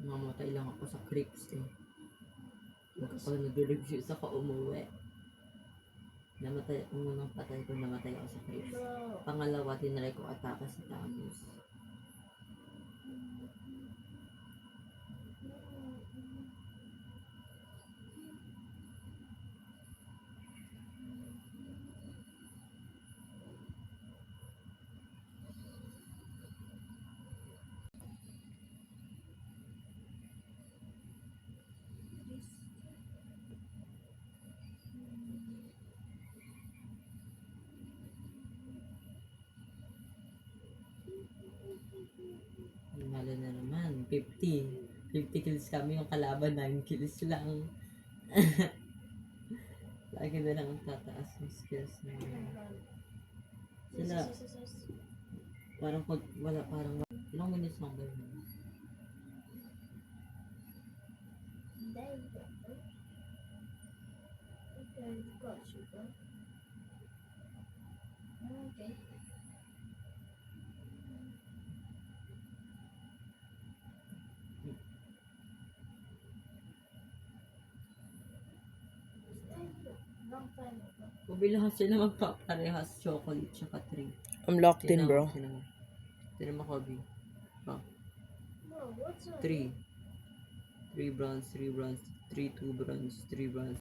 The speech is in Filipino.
Mamatay lang ako sa creeps eh. Kapag nag-review sa ka umuwi. Namatay, unang patay ko, namatay ako sa creeps. Pangalawa, tinry ko atake si Thanos. Nalo na naman, 50 kills kami, yung kalaban 9 kills lang. Lagi na lang ang tataas ng skills na sila. Parang wala, parang ilang minutes lang ba yun? Okay. Long time ago. Kubilahan sila magpaparehas chocolate tsaka 3. I'm locked in, bro. Tinan mo, Kobe. No, what's up? 3 bronze, 3 bronze, 3 2 bronze, 3 bronze.